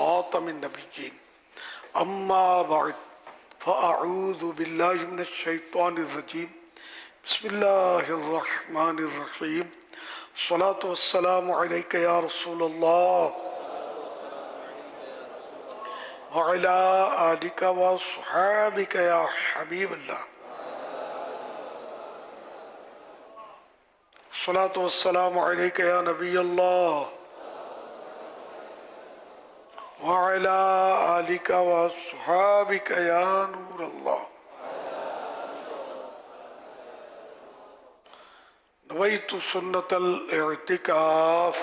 خاتم النبیین اما بعد فاعوذ باللہ من الشیطان الرجیم بسم اللہ الرحمن الرحیم الصلاة والسلام علیک یا رسول اللہ وعلی آلک وصحابک یا حبیب اللہ الصلاة والسلام علیک یا نبی اللہ وعلی آلک وصحابک یا نور اللہ نویت سنت الاعتکاف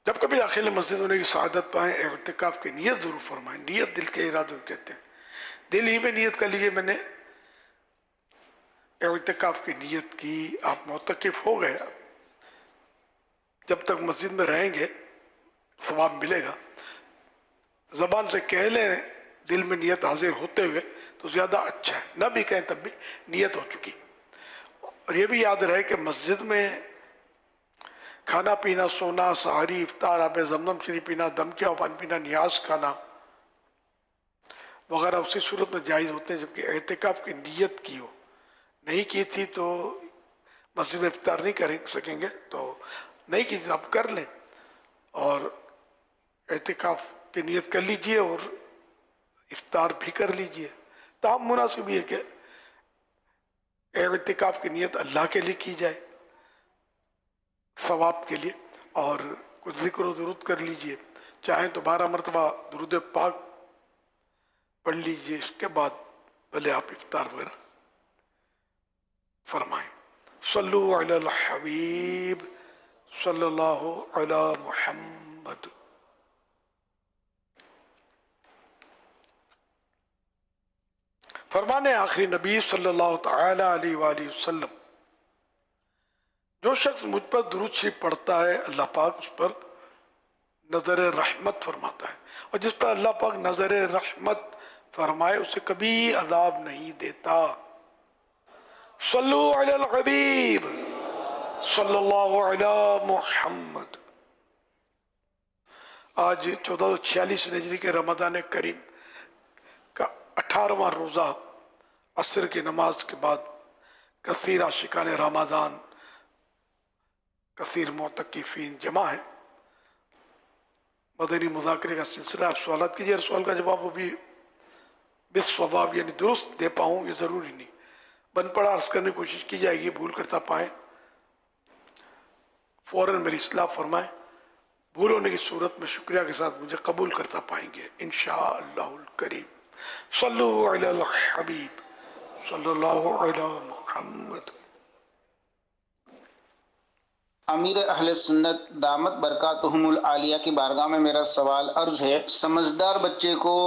جب کبھی داخل مسجد ہونے کی سعادت پائیں اعتکاف کی نیت ضرور فرمائیں. نیت دل کے ارادے کو کہتے ہیں. دل ہی میں نیت کر لیجیے میں نے اعتکاف کی نیت کی, آپ معتکف ہو گئے. جب تک مسجد میں رہیں گے ثواب ملے گا. زبان سے کہہ لیں دل میں نیت حاضر ہوتے ہوئے تو زیادہ اچھا ہے, نہ بھی کہیں تب بھی نیت ہو چکی. اور یہ بھی یاد رہے کہ مسجد میں کھانا پینا, سونا, سحری, افطار, آب زمزم شریف پینا, دم کیا پانی پینا, نیاز کھانا وغیرہ اسی صورت میں جائز ہوتے ہیں جبکہ اعتکاف کی نیت کی ہو. نہیں کی تھی تو مسجد میں افطار نہیں کر سکیں گے, تو نہیں کی تھی آپ کر لیں اور اعتکاف کی نیت کر لیجئے اور افطار بھی کر لیجئے. تاہم مناسب یہ کہ اعتکاف کی نیت اللہ کے لیے کی جائے, ثواب کے لیے, اور کچھ ذکر و درود کر لیجئے. چاہیں تو 12 مرتبہ درود پاک پڑھ لیجئے, اس کے بعد بھلے آپ افطار وغیرہ فرمائیں. صلو علی الحبیب صلی اللہ علی محمد. فرمانے آخری نبی صلی اللہ تعالی علیہ وآلہ وسلم, جو شخص مجھ پر درود شریف پڑھتا ہے اللہ پاک اس پر نظر رحمت فرماتا ہے, اور جس پر اللہ پاک نظر رحمت فرمائے اسے کبھی عذاب نہیں دیتا. صلو علی الحبیب صلی اللہ علی محمد. آج 1446 ہجری کے رمضان کریم کا 18واں روزہ عصر کی نماز کے بعد کثیر عاشقان رمضان, کثیر معتکفین جمع ہیں. مدنی مذاکرے کا سلسلہ, آپ سوالات کیجیے, سوال کا جواب وہ بھی بالصواب یعنی درست دے پاؤں یہ ضروری نہیں, بن پڑا عرض کرنے کی کوشش کی جائے گی. بھول کرتا پائیں فوراً میری اصلاح فرمائیں, بھول ہونے کی صورت میں شکریہ کے ساتھ مجھے قبول کرتا پائیں گے انشاءاللہ الکریم. صلو علی الحبیب صلی اللہ علی محمد. امیر اہل سنت دامت برکاتہم العالیہ کی بارگاہ میں میرا سوال عرض ہے, سمجھدار بچے کو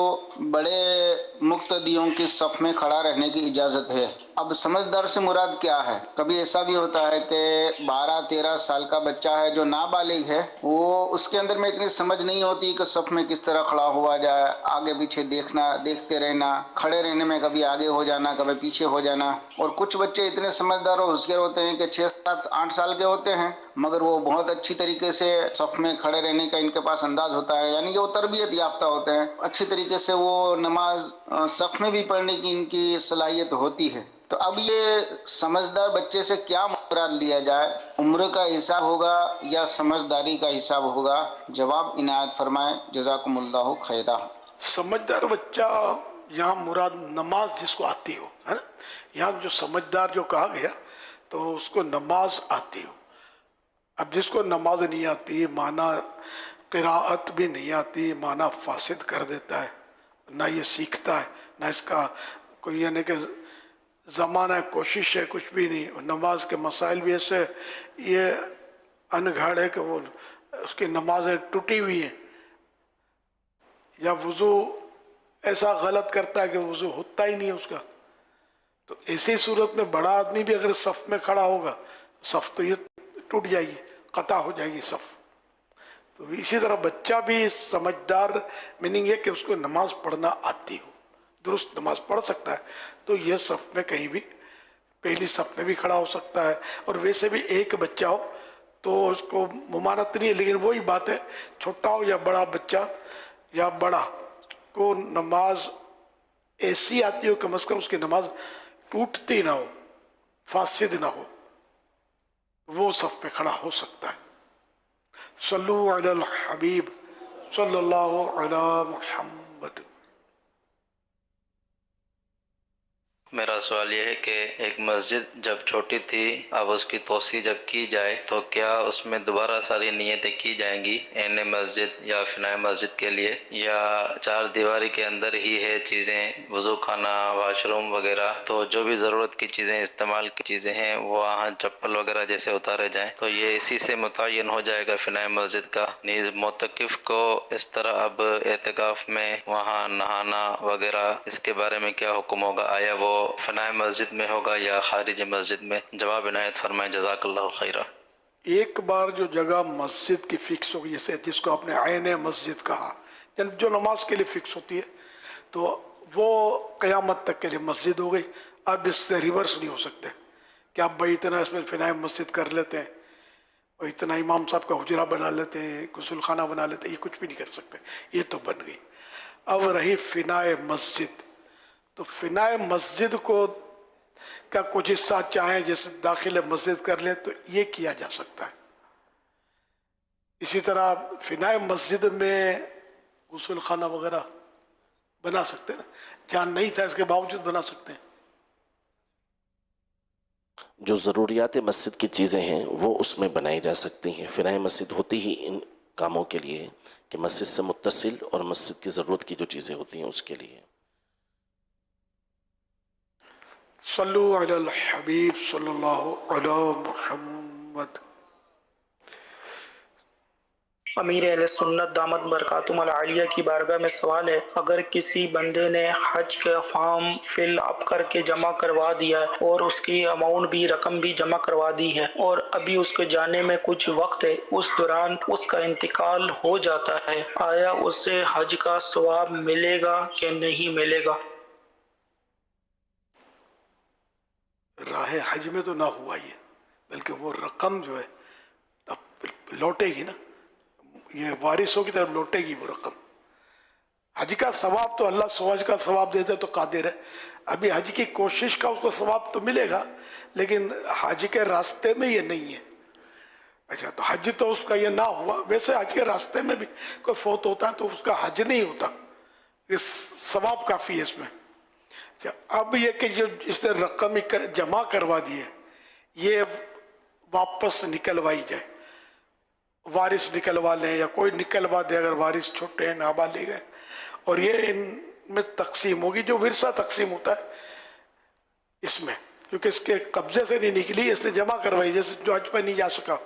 بڑے مقتدیوں کی صف میں کھڑا رہنے کی اجازت ہے. اب سمجھدار سے مراد کیا ہے؟ کبھی ایسا بھی ہوتا ہے کہ 12-13 سال کا بچہ ہے جو نابالغ ہے, وہ اس کے اندر میں اتنی سمجھ نہیں ہوتی کہ صف میں کس طرح کھڑا ہوا جائے, آگے پیچھے دیکھنا, دیکھتے رہنا, کھڑے رہنے میں کبھی آگے ہو جانا کبھی پیچھے ہو جانا. اور کچھ بچے اتنے سمجھدار اور ہوشیار ہوتے ہیں کہ 6-7-8 سال کے ہوتے ہیں مگر وہ بہت اچھی طریقے سے صف میں کھڑے رہنے کا ان کے پاس انداز ہوتا ہے, یعنی کہ وہ تربیت یافتہ ہوتے ہیں, اچھی طریقے سے وہ نماز صف میں بھی پڑھنے کی ان کی صلاحیت ہوتی ہے. تو اب یہ سمجھدار بچے سے کیا مراد لیا جائے؟ عمر کا حساب ہوگا یا سمجھداری کا حساب ہوگا؟ جواب عنایت فرمائیں, جزاکم اللہ خیرہ. سمجھدار بچہ یہاں مراد نماز جس کو آتی ہو ہے نا. یہاں جو سمجھدار جو کہا گیا تو اس کو نماز آتی ہو. اب جس کو نماز نہیں آتی, معنی قراءت بھی نہیں آتی, معنی فاسد کر دیتا ہے, نہ یہ سیکھتا ہے نہ اس کا کوئی یعنی کہ زمانہ کوشش ہے, کچھ بھی نہیں. اور نماز کے مسائل بھی ایسے یہ انگھڑ ہے کہ وہ اس کی نمازیں ٹوٹی ہوئی ہیں, یا وضو ایسا غلط کرتا ہے کہ وضو ہوتا ہی نہیں ہے اس کا. تو ایسی صورت میں بڑا آدمی بھی اگر صف میں کھڑا ہوگا صف تو یہ ٹوٹ جائے گی, قطع ہو جائے گی صف. تو اسی طرح بچہ بھی سمجھدار میننگ ہے کہ اس کو نماز پڑھنا آتی ہو, درست نماز پڑھ سکتا ہے, تو یہ صف میں کہیں بھی پہلی صف میں بھی کھڑا ہو سکتا ہے، اور ویسے بھی ایک بچہ ہو تو اس کو ممانعت نہیں ہے، لیکن وہی بات ہے چھوٹا ہو یا بڑا بچہ یا بڑا کو نماز ایسی آتی ہو کم از کم اس کی نماز ٹوٹتی نہ ہو، فاسد نہ ہو، وہ صف پہ کھڑا ہو سکتا ہے۔ صلو علی الحبیب صلی اللہ علی محمد۔ میرا سوال یہ ہے کہ ایک مسجد جب چھوٹی تھی اب اس کی توسیع جب کی جائے تو کیا اس میں دوبارہ ساری نیتیں کی جائیں گی این مسجد یا فنائے مسجد کے لیے، یا چار دیواری کے اندر ہی ہے چیزیں، وضو خانہ، واش روم وغیرہ، تو جو بھی ضرورت کی چیزیں استعمال کی چیزیں ہیں وہ وہاں چپل وغیرہ جیسے اتارے جائیں، تو یہ اسی سے متعین ہو جائے گا فنائے مسجد کا؟ نیز معتکف کو اس طرح اب اعتکاف میں وہاں نہانا وغیرہ اس کے بارے میں کیا حکم ہوگا؟ آیا وہ فنائے مسجد میں ہوگا یا خارج مسجد میں؟ جواب عنایت فرمائیں، جزاک اللہ خیرہ۔ ایک بار جو جگہ مسجد کی فکس ہوگی، جیسے جس کو آپ نے عین مسجد کہا، یعنی جو نماز کے لیے فکس ہوتی ہے، تو وہ قیامت تک کے لیے مسجد ہو گئی۔ اب اس سے ریورس نہیں ہو سکتے کہ آپ بھائی اتنا اس میں فنائے مسجد کر لیتے ہیں اور اتنا امام صاحب کا حجرہ بنا لیتے ہیں، غسل خانہ بنا لیتے ہیں، یہ کچھ بھی نہیں کر سکتے، یہ تو بن گئی۔ اب رہی فنائے مسجد، تو فنائے مسجد کو کا کچھ حصہ چاہیں جیسے داخل مسجد کر لیں تو یہ کیا جا سکتا ہے۔ اسی طرح فنائے مسجد میں غسل خانہ وغیرہ بنا سکتے ہیں، جہاں نہیں تھا اس کے باوجود بنا سکتے ہیں۔ جو ضروریات مسجد کی چیزیں ہیں وہ اس میں بنائی جا سکتی ہیں۔ فنائے مسجد ہوتی ہی ان کاموں کے لیے کہ مسجد سے متصل اور مسجد کی ضرورت کی جو چیزیں ہوتی ہیں اس کے لیے۔ صلو علی الحبیب صلی اللہ علی محمد۔ امیر اہل سنت دامت برکاتہم العالیہ کی بارگاہ میں سوال ہے، اگر کسی بندے نے حج کا فارم فل اپ کر کے جمع کروا دیا ہے اور اس کی اماؤنٹ بھی رقم بھی جمع کروا دی ہے اور ابھی اس کے جانے میں کچھ وقت ہے، اس دوران اس کا انتقال ہو جاتا ہے، آیا اس سے حج کا ثواب ملے گا کہ نہیں ملے گا؟ راہ حج میں تو نہ ہوا یہ، بلکہ وہ رقم جو ہے اب لوٹے گی نا، یہ وارثوں کی طرف لوٹے گی وہ رقم۔ حج کا ثواب تو اللہ حج کا ثواب دیتا ہے تو قادر ہے، ابھی حج کی کوشش کا اس کو ثواب تو ملے گا، لیکن حج کے راستے میں یہ نہیں ہے۔ اچھا، تو حج تو اس کا یہ نہ ہوا، ویسے حج کے راستے میں بھی کوئی فوت ہوتا ہے تو اس کا حج نہیں ہوتا، یہ ثواب کافی ہے اس میں۔ اچھا، اب یہ کہ جو اس نے رقم جمع کروا دی ہے یہ واپس نکلوائی جائے، وارث نکلوا لیں یا کوئی نکلوا دے اگر وارث چھوٹے ہیں، نابالغ ہیں، اور یہ ان میں تقسیم ہوگی جو ورثہ تقسیم ہوتا ہے اس میں، کیونکہ اس کے قبضے سے نہیں نکلی، اس نے جمع کروائی، جیسے جو حج پہ نہیں جا سکا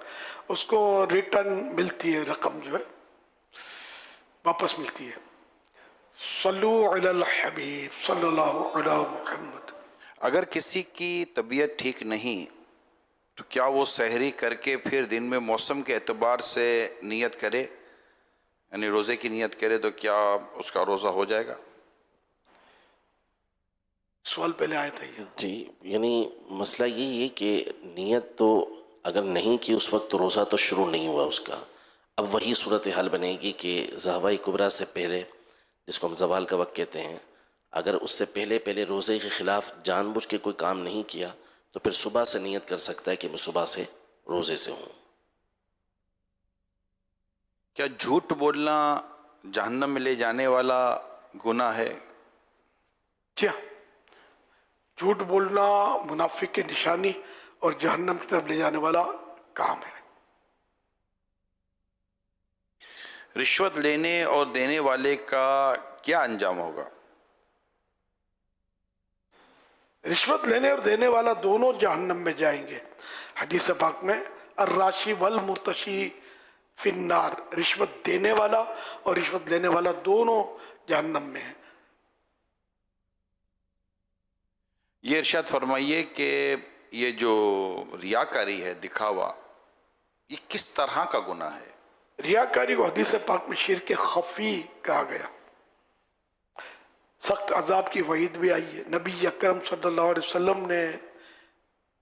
اس کو ریٹرن ملتی ہے، رقم جو ہے واپس ملتی ہے۔ صلو علی الحبیب صلی اللہ علی محمد۔ اگر کسی کی طبیعت ٹھیک نہیں تو کیا وہ سحری کر کے پھر دن میں موسم کے اعتبار سے نیت کرے، یعنی روزے کی نیت کرے، تو کیا اس کا روزہ ہو جائے گا؟ سوال پہلے آیا تھا یہ۔ جی، یعنی مسئلہ یہی ہے کہ نیت تو اگر نہیں کی اس وقت تو روزہ تو شروع نہیں ہوا اس کا۔ اب وہی صورتحال بنے گی کہ ضحوہ کبریٰ سے پہلے، جس کو ہم زوال کا وقت کہتے ہیں، اگر اس سے پہلے روزے کے خلاف جان بوجھ کے کوئی کام نہیں کیا تو پھر صبح سے نیت کر سکتا ہے کہ میں صبح سے روزے سے ہوں۔ کیا جھوٹ بولنا جہنم میں لے جانے والا گناہ ہے؟ کیا جھوٹ بولنا منافق کی نشانی اور جہنم کی طرف لے جانے والا کام ہے۔ رشوت لینے اور دینے والے کا کیا انجام ہوگا؟ رشوت لینے اور دینے والا دونوں جہنم میں جائیں گے۔ حدیث پاک میں الراشی والمرتشی فی النار، رشوت دینے والا اور رشوت لینے والا دونوں جہنم میں ہیں۔ یہ ارشاد فرمائیے کہ یہ جو ریاکاری ہے، دکھاوا، یہ کس طرح کا گناہ ہے؟ ریاکاری کو حدیث پاک میں شرک خفی کہا گیا، سخت عذاب کی وعید بھی آئی ہے۔ نبی اکرم صلی اللہ علیہ وسلم نے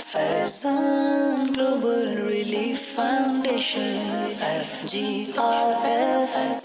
Faisan Global Relief Foundation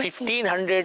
1,500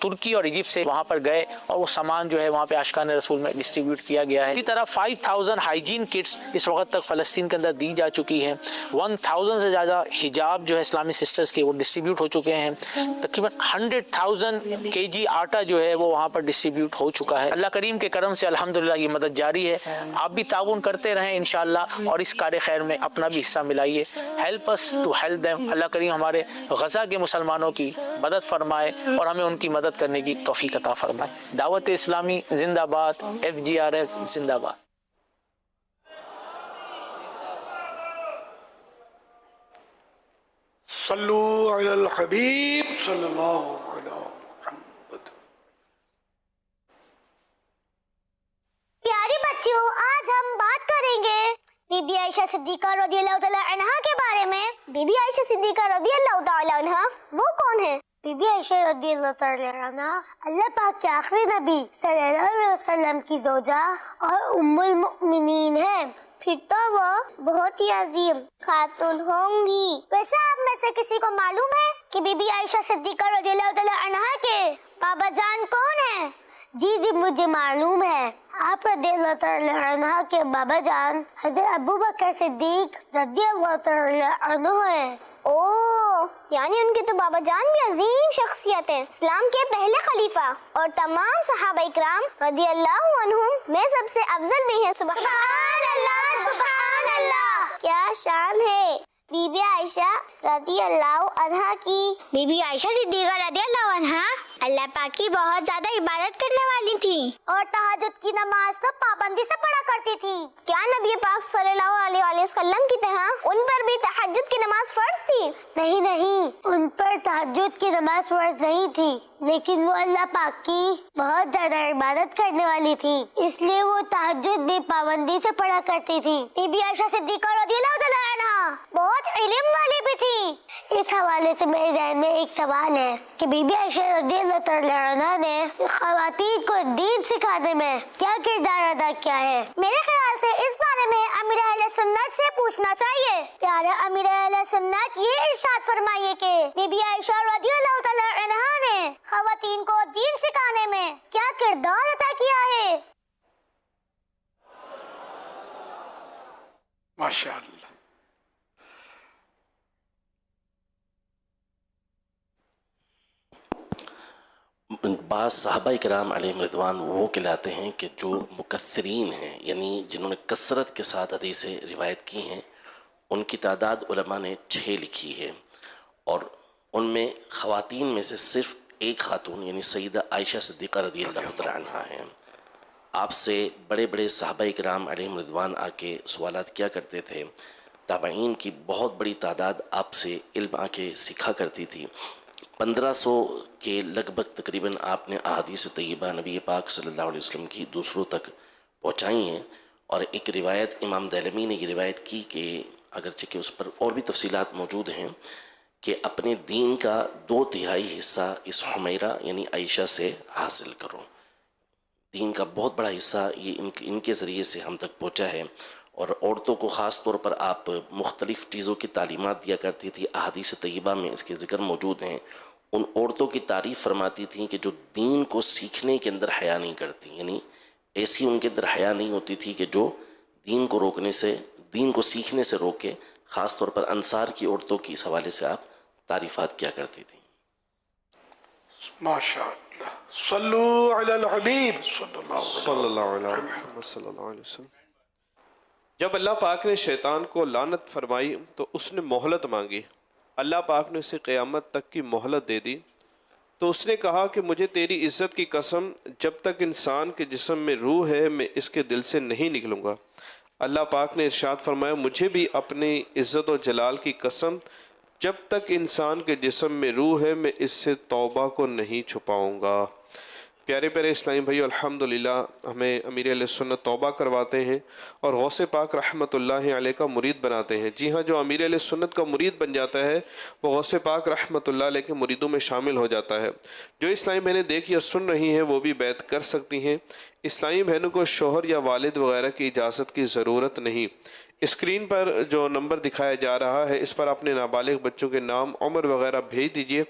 ترکی اور ایجپٹ سے وہاں پر گئے اور وہ سامان جو ہے وہاں پہ عاشقان رسول میں ڈسٹریبیوٹ کیا گیا ہے. اسی طرح 5000 ہائیجین کٹس اس وقت تک فلسطین کے اندر دی جا چکی ہیں. 1000 سے زیادہ حجاب جو ہے اسلامی سسٹرز کے وہ ڈسٹریبیوٹ ہو چکے ہیں. تقریباً 100,000 kg آٹا جو ہے وہ وہاں پر ڈسٹریبیوٹ ہو چکا ہے. اللہ کریم کے کرم سے الحمدللہ یہ مدد جاری ہے. آپ بھی تعاون کرتے رہیں انشاءاللہ اور اس کار خیر میں اپنا بھی حصہ ملائیے. Help us to help them. اللہ کریم ہمارے غزہ کے مسلمانوں کی مدد فرمائے اور ہمیں ان کی مدد کرنے کی توفیق عطا فرمائے. دعوت اسلامی زندہ باد. FGRF زندہ باد. صلو علی الحبیب صلی اللہ علیہ محمد. پیاری بچیوں، آج ہم بات کریں گے بی بی عائشہ صدیقہ رضی اللہ تعالی عنہا کے بارے میں. بی بی عائشہ صدیقہ رضی اللہ تعالی عنہا وہ کون ہے؟ بی بی عائشہ رضی اللہ تعالی عنہا اللہ پاک کے آخری نبی صلی اللہ علیہ وسلم کی زوجہ اور ام المؤمنین ہے. پھر تو وہ بہت ہی عظیم خاتون ہوں گی. ویسے آپ میں سے کسی کو معلوم ہے کہ بی بی عائشہ صدیقہ رضی اللہ تعالی عنہا کے بابا جان کون ہیں؟ جی مجھے معلوم ہے. آپ رضی اللہ تعالی عنہ کے بابا جان حضرت ابو بکر صدیق رضی اللہ تعالی عنہ ہیں. اوہ، یعنی ان کے تو بابا جان بھی عظیم شخصیت ہیں، اسلام کے پہلے خلیفہ اور تمام صحابہ اکرام رضی اللہ عنہم میں سب سے افضل بھی ہیں. سبحان اللہ، سبحان اللہ، کیا شان ہے بی بی عائشہ رضی اللہ عنہا کی. بی بی عائشہ صدیقہ رضی اللہ عنہا اللہ پاک کی بہت زیادہ عبادت کرنے والی تھی اور تہجد کی نماز تو پابندی سے پڑھا کرتی تھی. کیا نبی پاک صلی اللہ علیہ وسلم کی طرح ان پر بھی تہجد کی نماز فرض تھی؟ نہیں، ان پر تہجد کی نماز فرض نہیں تھی، لیکن وہ اللہ پاک کی بہت زیادہ عبادت کرنے والی تھی، اس لیے وہ تہجد بھی پابندی سے پڑھا کرتی تھی. بی بی عائشہ صدیقہ رضی اللہ تعالی عنہا بہت علم والی بھی تھی. اس حوالے سے میرے ذہن میں ایک سوال ہے کہ بی بی عائشہ رضی اللہ تعالی عنہا نے خواتین کو دین سکھانے میں کیا کردار ادا کیا ہے؟ میرے خیال سے اس بارے میں امیر اہل سنت سے پوچھنا چاہیے. پیارے امیر اہل سنت یہ ارشاد فرمائیے کہ بی بی عائشہ رضی اللہ تعالی عنہا نے خواتین کو دین سکھانے میں کیا کردار ادا کیا ہے؟ ماشاءاللہ. بعض صحابہ کرام علیہم رضوان وہ کہلاتے ہیں کہ جو مکثرین ہیں، یعنی جنہوں نے کثرت کے ساتھ حدیثیں روایت کی ہیں. ان کی تعداد علماء نے 6 لکھی ہے اور ان میں خواتین میں سے صرف ایک خاتون یعنی سیدہ عائشہ صدیقہ رضی اللہ تعالی عنہا ہیں. آپ سے بڑے بڑے صحابہ کرام علیہم رضوان آ کے سوالات کیا کرتے تھے. تابعین کی بہت بڑی تعداد آپ سے علم آ کے سیکھا کرتی تھی. 1500 کے لگ بھگ تقریباً آپ نے احادیث طیبہ نبی پاک صلی اللہ علیہ وسلم کی دوسروں تک پہنچائی ہیں. اور ایک روایت امام دہلوی نے یہ روایت کی کہ اگرچہ کہ اس پر اور بھی تفصیلات موجود ہیں کہ اپنے دین کا 2/3 حصہ اس حمیرہ یعنی عائشہ سے حاصل کرو. دین کا بہت بڑا حصہ یہ ان کے ذریعے سے ہم تک پہنچا ہے. اور عورتوں کو خاص طور پر آپ مختلف چیزوں کی تعلیمات دیا کرتی تھی. احادیث طیبہ میں اس کے ذکر موجود ہیں. ان عورتوں کی تعریف فرماتی تھیں کہ جو دین کو سیکھنے کے اندر حیا نہیں کرتی، یعنی ایسی ان کے اندر حیا نہیں ہوتی تھی کہ جو دین کو روکنے سے، دین کو سیکھنے سے روکے. خاص طور پر انصار کی عورتوں کی اس حوالے سے آپ تعریفات کیا کرتی تھیں. ماشاءاللہ. صلو علی الحبیب صلی اللہ علیہ وسلم. جب اللہ پاک نے شیطان کو لعنت فرمائی تو اس نے مہلت مانگی. اللہ پاک نے اسے قیامت تک کی مہلت دے دی. تو اس نے کہا کہ مجھے تیری عزت کی قسم، جب تک انسان کے جسم میں روح ہے میں اس کے دل سے نہیں نکلوں گا. اللہ پاک نے ارشاد فرمایا مجھے بھی اپنی عزت و جلال کی قسم، جب تک انسان کے جسم میں روح ہے میں اس سے توبہ کو نہیں چھپاؤں گا. پیارے پیارے اسلامی بھائی، الحمدللہ ہمیں امیر اہل سنت توبہ کرواتے ہیں اور غوث پاک رحمۃ اللہ علیہ کا مرید بناتے ہیں. جی ہاں، جو امیر اہل سنت کا مرید بن جاتا ہے وہ غوث پاک رحمۃ اللہ علیہ کے مریدوں میں شامل ہو جاتا ہے. جو اسلامی بہنیں دیکھ یا سن رہی ہیں وہ بھی بیعت کر سکتی ہیں. اسلامی بہنوں کو شوہر یا والد وغیرہ کی اجازت کی ضرورت نہیں. اسکرین پر جو نمبر دکھایا جا رہا ہے اس پر اپنے نابالغ بچوں کے نام عمر وغیرہ بھیج دیجئے،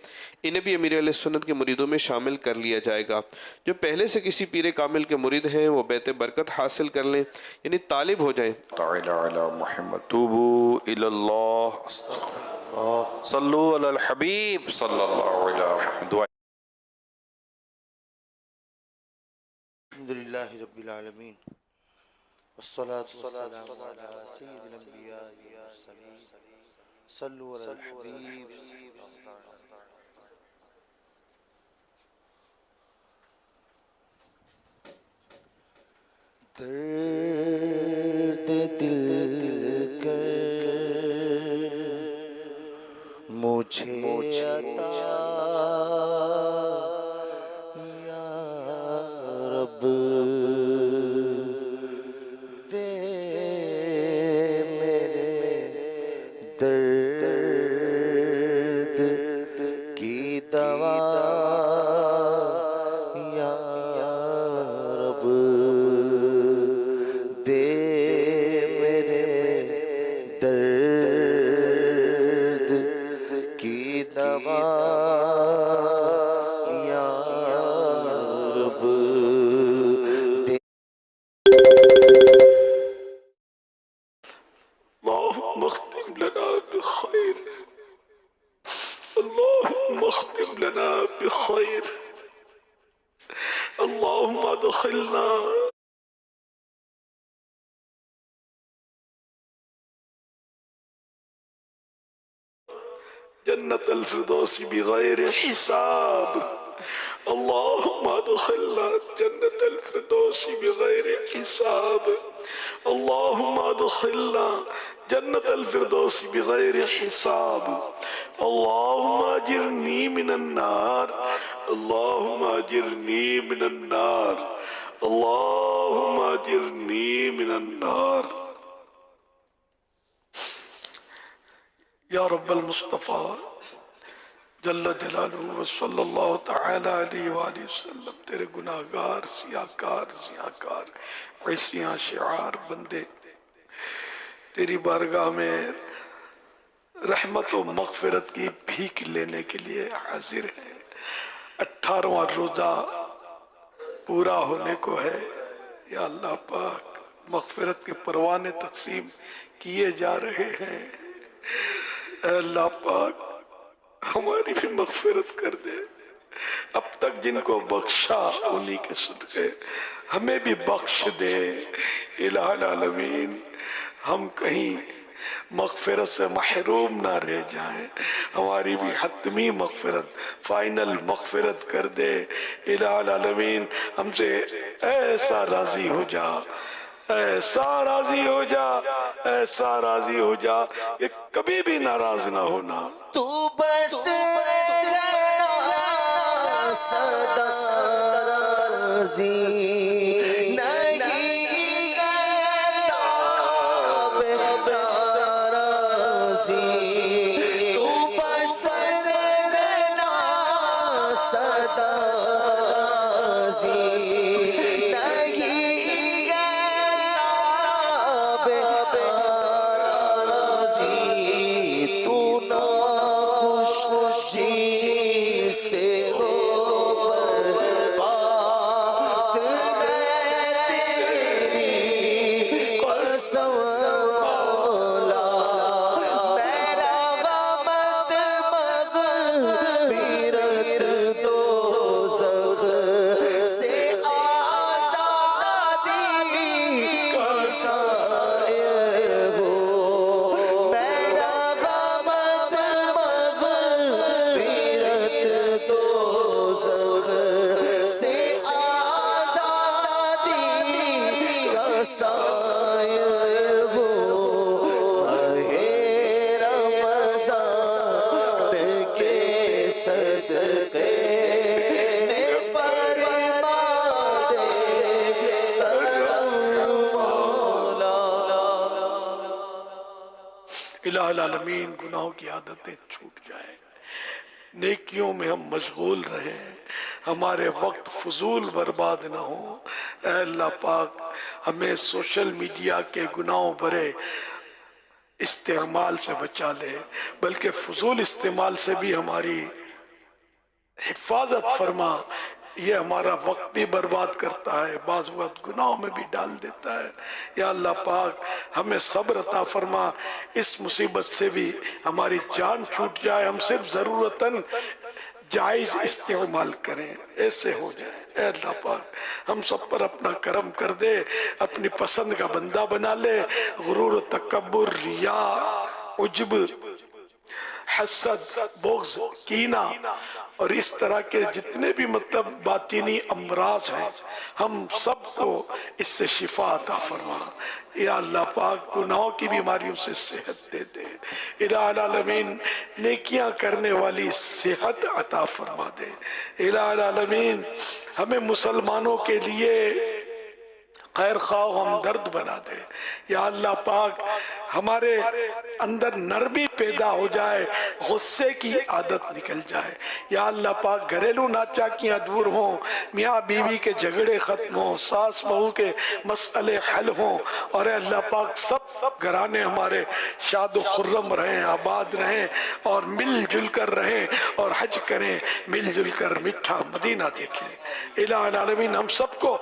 انہیں بھی امیر اہل سنت کے مریدوں میں شامل کر لیا جائے گا۔ جو پہلے سے کسی پیر کامل کے مرید ہیں وہ بیت برکت حاصل کر لیں، یعنی طالب ہو جائیں۔ تعالی علی محمد توبوا الی اللہ استغفر اللہ صلو علی الحبیب صلی اللہ علیہ وسلم۔ الحمدللہ رب العالمین والصلاة والسلام علی سید الانبیاء والمرسلین صلو علی الحبیب۔ درد دل کر مجھے عطا یا رب دے میرے درد کی دوا یا رب دے میرے درد کی دوا یا رب دے۔ اللهم اختم لنا بخير، اللهم اختم لنا بخير، اللهم ادخلنا جنة الفردوس بغير حساب، اللهم ادخلنا جنة الفردوس بغير حساب، اللهم ادخلنا جنة الفردوس بغير حساب، اللهم اجرني من النار، اللهم اجرني من النار، اللهم اجرني من النار۔ یا رب المصطفیٰ جل جلالہ وصلی اللہ تعالی علیہ وآلہ وسلم، تیرے گناہگار سیاہکار عیسیاں شعار بندے تیری بارگاہ میں رحمت و مغفرت کی بھیک لینے کے لیے حاضر ہیں۔ 18واں روزہ پورا ہونے کو ہے، یا اللہ پاک مغفرت کے پروانے تقسیم کیے جا رہے ہیں۔ اے اللہ پاک ہماری بھی مغفرت کر دے، اب تک جن کو بخشا انہی کے صدقے ہمیں بھی بخش دے۔ الہ العالمین ہم کہیں مغفرت سے محروم نہ رہ جائیں، ہماری بھی حتمی مغفرت فائنل مغفرت کر دے۔ الہ العالمین ہم سے ایسا راضی ہو جا، ایسا راضی ہو جا، ایسا راضی ہو جا کہ کبھی بھی ناراض نہ ہونا۔ تو بس سدا راضی نہیں راضی، تو بس سدا راضی الہ العالمین گناہوں کی عادتیں چھوٹ جائیں، نیکیوں میں ہم مشغول رہیں، ہمارے وقت فضول برباد نہ ہوں۔ اے اللہ پاک ہمیں سوشل میڈیا کے گناہوں بھرے استعمال سے بچا لے، بلکہ فضول استعمال سے بھی ہماری حفاظت فرما۔ یہ ہمارا وقت بھی برباد کرتا ہے، بعض وقت گناہوں میں بھی ڈال دیتا ہے۔ یا اللہ پاک ہمیں صبر عطا فرما، اس مصیبت سے بھی ہماری جان چھوٹ جائے، ہم صرف ضرورتاً جائز استعمال کریں، ایسے ہو جائے۔ اے اللہ پاک ہم سب پر اپنا کرم کر دے، اپنی پسند کا بندہ بنا لے۔ غرور و تکبر، ریاء، عجب، حسد، بغض، کینہ اور اس طرح کے جتنے بھی باطنی امراض ہیں، ہم سب کو اس سے شفا عطا فرما۔ یا اللہ پاک گناہوں کی بیماریوں سے صحت دے دے۔ الہ العالمین نیکیاں کرنے والی صحت عطا فرما دے۔ الہ العالمین ہمیں مسلمانوں کے لیے خیر خواہ و ہمدرد بنا دے۔ یا اللہ پاک ہمارے اندر نرمی پیدا ہو جائے، غصے کی عادت نکل جائے۔ یا اللہ پاک گھریلو ناچاکیاں دور ہوں، میاں بیوی کے جھگڑے ختم ہوں، ساس بہو کے مسئلے حل ہوں، اور اے اللہ پاک سب گھرانے ہمارے شاد و خرم رہیں، آباد رہیں، اور مل جل کر رہیں، اور حج کریں، مل جل کر میٹھا مدینہ دیکھیں۔ الہ العالمین ہم سب کو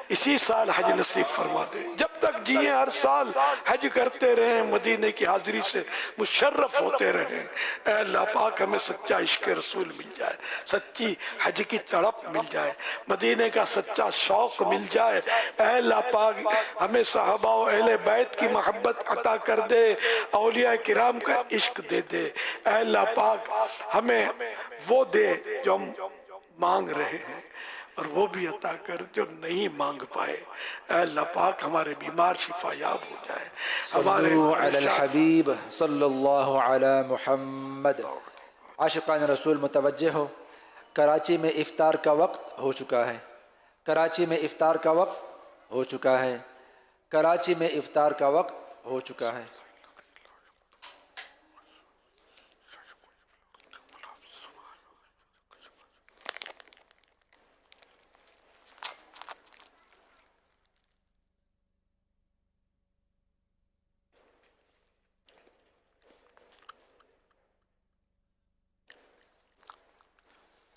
اسی سال حج نصیب فرما دے، جب تک جیئیں ہر سال حج کرتے رہیں، مدینے کی حاضری سے مشرف ہوتے رہیں۔ اے اللہ پاک ہمیں سچا عشق رسول مل جائے، سچی حج کی تڑپ مل جائے، مدینے کا سچا شوق مل جائے۔ اے اللہ پاک ہمیں صحابہ و اہل بیت کی محبت عطا کر دے، اولیاء کرام کا عشق دے دے۔ اے اللہ پاک ہمیں وہ دے جو ہم مانگ رہے ہیں، اور وہ بھی عطا کر جو نہیں مانگ پائے۔ اے اللہ پاک ہمارے بیمار شفا یاب ہو جائے۔ صلو علی الحبیب صلی اللہ علی محمد۔ عاشقان رسول متوجہ ہو، کراچی میں افطار کا وقت ہو چکا ہے، کراچی میں افطار کا وقت ہو چکا ہے، کراچی میں افطار کا وقت ہو چکا ہے۔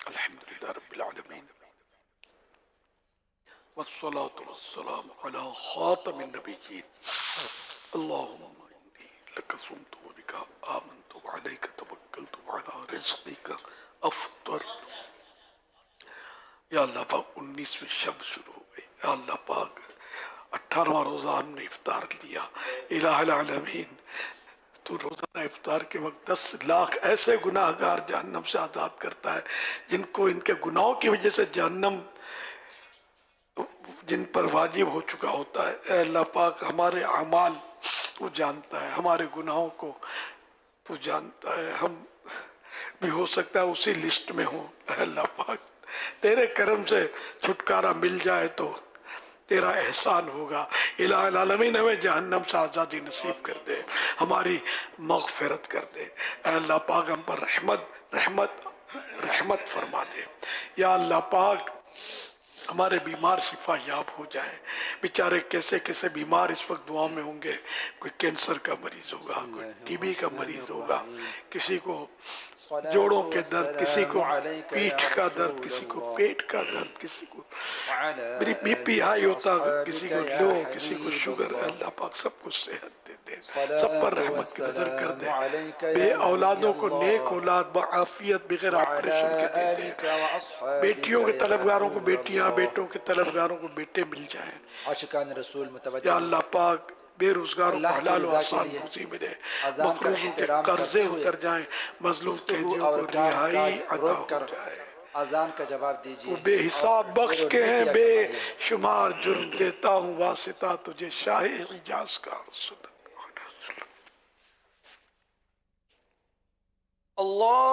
الحمدللہ رب العالمین والصلاة والسلام علی خاتم النبیین اللہم انی لک صمت و بک آمنت و علیک توکلت و علی رزقک افطرت۔ یا اللہ پاک 19ویں شب شروع ہو گئی۔ یا اللہ پاک 18واں روزہ ہم نے افطار لیا۔ الہ العالمین تو روزانہ افطار کے وقت 10 لاکھ ایسے گناہگار جہنم سے آزاد کرتا ہے جن کو ان کے گناہوں کی وجہ سے جہنم جن پر واجب ہو چکا ہوتا ہے۔ اے اللہ پاک ہمارے اعمال تو جانتا ہے، ہمارے گناہوں کو تو جانتا ہے، ہم بھی ہو سکتا ہے اسی لسٹ میں ہوں۔ اے اللہ پاک تیرے کرم سے چھٹکارا مل جائے تو تیرا احسان ہوگا۔ الہ العالمین ہمیں جہنم سے آزادی نصیب کر دے، ہماری مغفرت کر دے۔ اے اللہ پاک ہم پر رحمت فرما دے۔ یا اللہ پاک ہمارے بیمار شفا یاب ہو جائیں۔ بیچارے کیسے کیسے بیمار اس وقت دعا میں ہوں گے، کوئی کینسر کا مریض ہوگا، کوئی ٹی بی کا مریض ہوگا، کسی کو جوڑوں کے درد، کسی کو پیٹھ کا درد، کسی کو پیٹ کا درد، کسی کو میری بی پی ہائی ہوتا، کسی کو لو، کسی کو شوگر۔ اللہ پاک سب کو صحت دے دے، سب پر رحمت کی نظر کر دے۔ بے اولادوں کو نیک اولاد بعافیت بغیر آپریشن کے دے دے۔ بیٹیوں کے طلبگاروں کو بیٹیاں، بیٹوں کے طلبگاروں کو بیٹے مل جائیں۔ عاشقان رسول متوجہ یا اللہ پاک بے روزگاروں کو حلال و آسان روزی ملے، مقروضوں کے قرضے اتر جائیں، مظلوم قیدیوں کو رہائی عطا ہو جائے۔ اذان کا جواب دیجیے۔ وہ بے حساب بخش کے ہیں، بے شمار جرم دیتا ہوں واسطہ تجھے شاہ حجاز کا۔ اللہ